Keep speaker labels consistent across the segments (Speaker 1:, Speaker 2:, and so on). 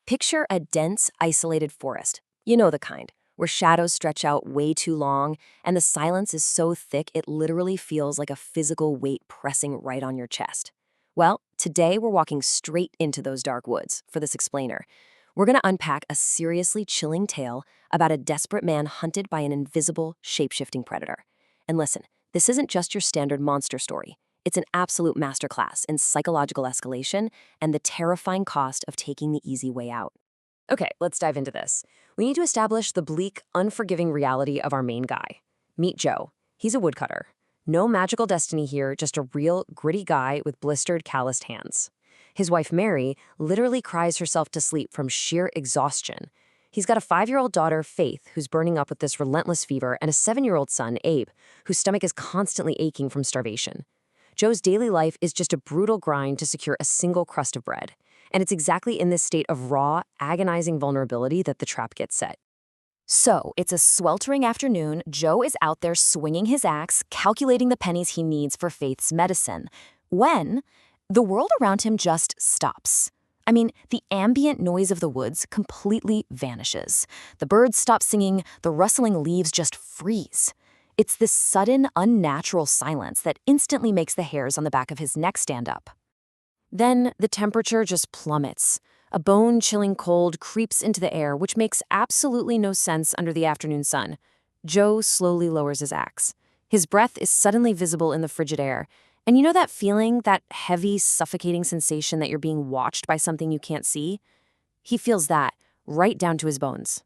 Speaker 1: Picture a dense, isolated forest. You know the kind, where shadows stretch out way too long and the silence is so thick it literally feels like a physical weight pressing right on your chest. Well, today we're walking straight into those dark woods for this explainer. We're going to unpack a seriously chilling tale about a desperate man hunted by an invisible, shape-shifting predator. And listen, this isn't just your standard monster story. It's an absolute masterclass in psychological escalation and the terrifying cost of taking the easy way out. Okay, let's dive into this. We need to establish the bleak, unforgiving reality of our main guy. Meet Joe. He's a woodcutter. No magical destiny here, just a real, gritty guy with blistered, calloused hands. His wife, Mary, literally cries herself to sleep from sheer exhaustion. He's got a 5-year-old daughter, Faith, who's burning up with this relentless fever, and a 7-year-old son, Abe, whose stomach is constantly aching from starvation. Joe's daily life is just a brutal grind to secure a single crust of bread. And it's exactly in this state of raw, agonizing vulnerability that the trap gets set. So, it's a sweltering afternoon. Joe is out there swinging his axe, calculating the pennies he needs for Faith's medicine, when the world around him just stops. I mean, the ambient noise of the woods completely vanishes. The birds stop singing, the rustling leaves just freeze. It's this sudden, unnatural silence that instantly makes the hairs on the back of his neck stand up. Then the temperature just plummets. A bone-chilling cold creeps into the air, which makes absolutely no sense under the afternoon sun. Joe slowly lowers his axe. His breath is suddenly visible in the frigid air. And you know that feeling, that heavy, suffocating sensation that you're being watched by something you can't see? He feels that, right down to his bones.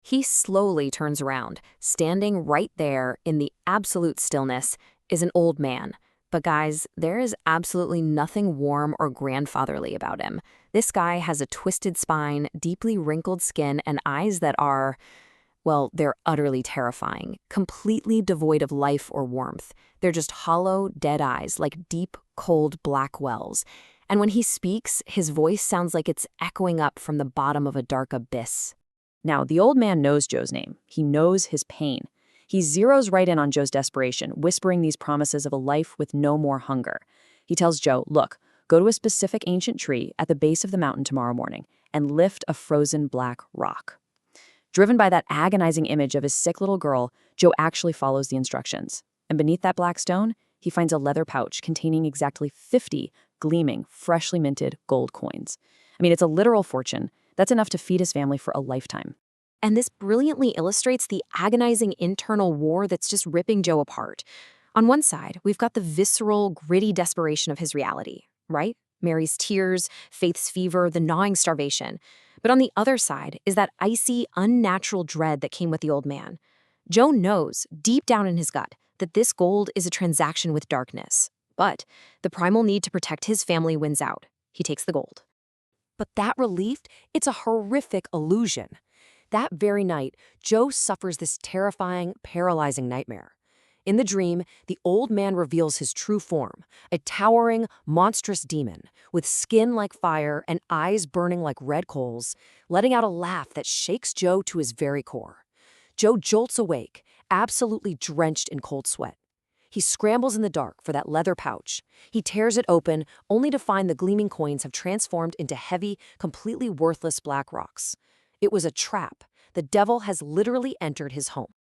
Speaker 1: He slowly turns around. Standing right there in the absolute stillness is an old man. But guys, there is absolutely nothing warm or grandfatherly about him. This guy has a twisted spine, deeply wrinkled skin, and eyes that are, well, they're utterly terrifying, completely devoid of life or warmth. They're just hollow, dead eyes, like deep, cold black wells. And when he speaks, his voice sounds like it's echoing up from the bottom of a dark abyss. Now, the old man knows Joe's name. He knows his pain. He zeroes right in on Joe's desperation, whispering these promises of a life with no more hunger. He tells Joe, look, go to a specific ancient tree at the base of the mountain tomorrow morning and lift a frozen black rock. Driven by that agonizing image of his sick little girl, Joe actually follows the instructions. And beneath that black stone, he finds a leather pouch containing exactly 50 gleaming, freshly minted gold coins. I mean, it's a literal fortune. That's enough to feed his family for a lifetime. And this brilliantly illustrates the agonizing internal war that's just ripping Joe apart. On one side, we've got the visceral, gritty desperation of his reality, right? Mary's tears, Faith's fever, the gnawing starvation. But on the other side is that icy, unnatural dread that came with the old man. Joe knows, deep down in his gut, that this gold is a transaction with darkness. But the primal need to protect his family wins out. He takes the gold. But that relief, it's a horrific illusion. That very night, Joe suffers this terrifying, paralyzing nightmare. In the dream, the old man reveals his true form, a towering, monstrous demon with skin like fire and eyes burning like red coals, letting out a laugh that shakes Joe to his very core. Joe jolts awake, absolutely drenched in cold sweat. He scrambles in the dark for that leather pouch. He tears it open, only to find the gleaming coins have transformed into heavy, completely worthless black rocks. It was a trap. The devil has literally entered his home.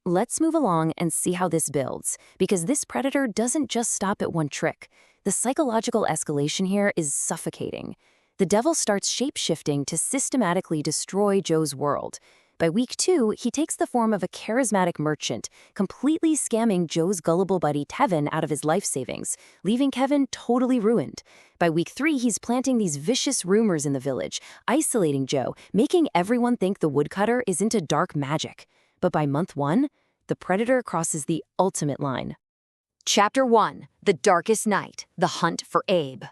Speaker 1: Let's move along and see how this builds, because this predator doesn't just stop at one trick. The psychological escalation here is suffocating. The devil starts shape-shifting to systematically destroy Joe's world. By week 2, he takes the form of a charismatic merchant, completely scamming Joe's gullible buddy Kevin out of his life savings, leaving Kevin totally ruined. By week 3, he's planting these vicious rumors in the village, isolating Joe, making everyone think the woodcutter is into dark magic. But by month 1, the predator crosses the ultimate line. Chapter 1: The Darkest Night, The Hunt for Abe.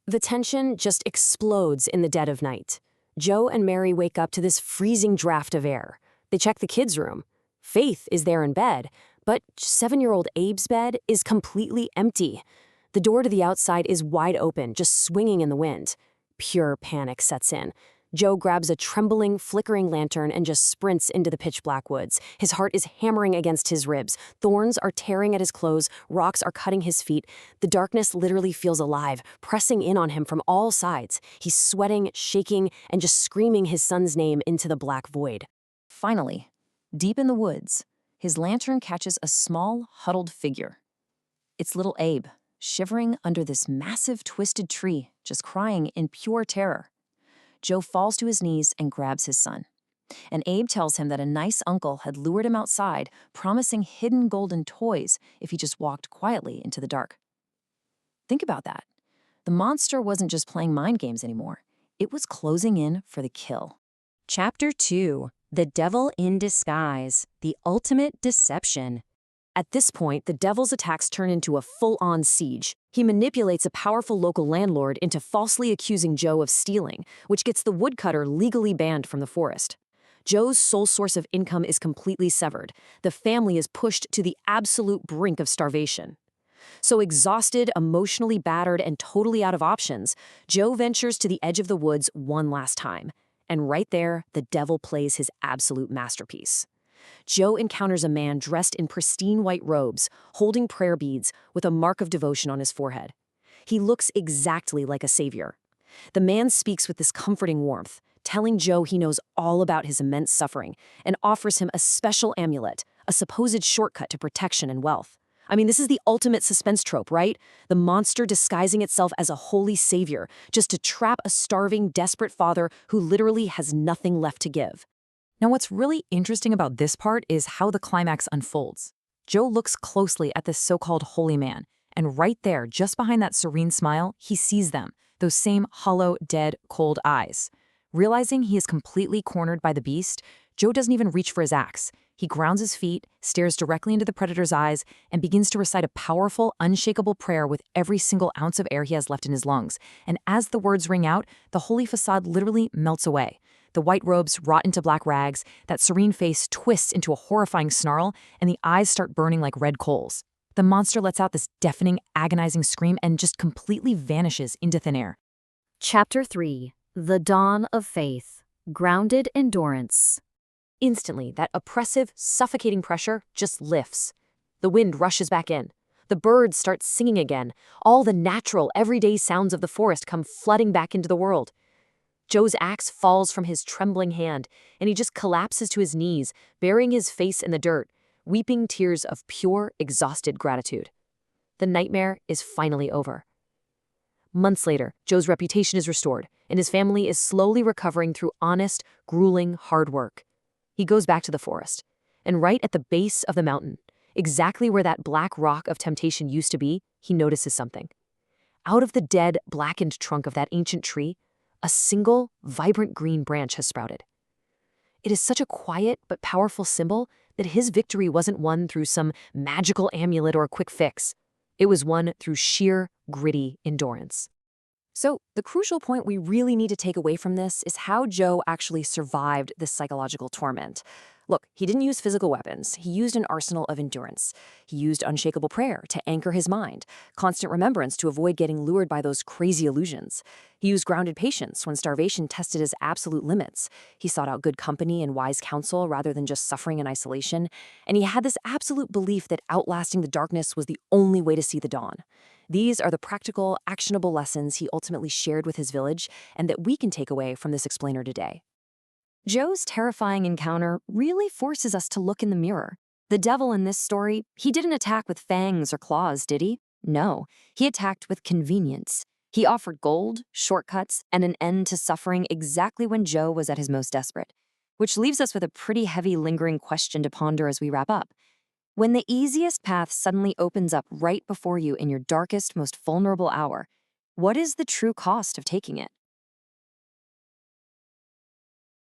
Speaker 1: The tension just explodes in the dead of night. Joe and Mary wake up to this freezing draft of air. They check the kids' room. Faith is there in bed, but 7-year-old Abe's bed is completely empty. The door to the outside is wide open, just swinging in the wind. Pure panic sets in.
Speaker 2: Joe grabs a trembling, flickering lantern and just sprints into the pitch-black woods. His heart is hammering against his ribs. Thorns are tearing at his clothes. Rocks are cutting his feet. The darkness literally feels alive, pressing in on him from all sides. He's sweating, shaking, and just screaming his son's name into the black void.
Speaker 1: Finally, deep in the woods, his lantern catches a small, huddled figure. It's little Abe, shivering under this massive, twisted tree, just crying in pure terror. Joe falls to his knees and grabs his son. And Abe tells him that a nice uncle had lured him outside, promising hidden golden toys if he just walked quietly into the dark. Think about that. The monster wasn't just playing mind games anymore. It was closing in for the kill.
Speaker 2: Chapter 2. The Devil in Disguise. The Ultimate Deception. At this point, the devil's attacks turn into a full-on siege. He manipulates a powerful local landlord into falsely accusing Joe of stealing, which gets the woodcutter legally banned from the forest. Joe's sole source of income is completely severed. The family is pushed to the absolute brink of starvation. So exhausted, emotionally battered, and totally out of options, Joe ventures to the edge of the woods one last time. And right there, the devil plays his absolute masterpiece. Joe encounters a man dressed in pristine white robes, holding prayer beads with a mark of devotion on his forehead. He looks exactly like a savior. The man speaks with this comforting warmth, telling Joe he knows all about his immense suffering and offers him a special amulet, a supposed shortcut to protection and wealth. I mean, this is the ultimate suspense trope, right? The monster disguising itself as a holy savior just to trap a starving, desperate father who literally has nothing left to give.
Speaker 1: Now, what's really interesting about this part is how the climax unfolds. Joe looks closely at this so-called holy man, and right there, just behind that serene smile, he sees them, those same hollow, dead, cold eyes. Realizing he is completely cornered by the beast, Joe doesn't even reach for his axe. He grounds his feet, stares directly into the predator's eyes, and begins to recite a powerful, unshakable prayer with every single ounce of air he has left in his lungs. And as the words ring out, the holy facade literally melts away. The white robes rot into black rags, that serene face twists into a horrifying snarl, and the eyes start burning like red coals. The monster lets out this deafening, agonizing scream and just completely vanishes into thin air.
Speaker 2: Chapter 3. The Dawn of Faith. Grounded Endurance. Instantly, that oppressive, suffocating pressure just lifts. The wind rushes back in. The birds start singing again. All the natural, everyday sounds of the forest come flooding back into the world. Joe's axe falls from his trembling hand, and he just collapses to his knees, burying his face in the dirt, weeping tears of pure, exhausted gratitude. The nightmare is finally over. Months later, Joe's reputation is restored, and his family is slowly recovering through honest, grueling, hard work. He goes back to the forest, and right at the base of the mountain, exactly where that black rock of temptation used to be, he notices something. Out of the dead, blackened trunk of that ancient tree, a single, vibrant green branch has sprouted. It is such a quiet but powerful symbol that his victory wasn't won through some magical amulet or a quick fix. It was won through sheer, gritty endurance. So, the crucial point we really need to take away from this is how Joe actually survived this psychological torment. Look, he didn't use physical weapons. He used an arsenal of endurance. He used unshakable prayer to anchor his mind, constant remembrance to avoid getting lured by those crazy illusions. He used grounded patience when starvation tested his absolute limits. He sought out good company and wise counsel rather than just suffering in isolation. And he had this absolute belief that outlasting the darkness was the only way to see the dawn. These are the practical, actionable lessons he ultimately shared with his village and that we can take away from this explainer today. Joe's terrifying encounter really forces us to look in the mirror. The devil in this story, he didn't attack with fangs or claws, did he? No, he attacked with convenience. He offered gold, shortcuts, and an end to suffering exactly when Joe was at his most desperate. Which leaves us with a pretty heavy, lingering question to ponder as we wrap up. When the easiest path suddenly opens up right before you in your darkest, most vulnerable hour, what is the true cost of taking it?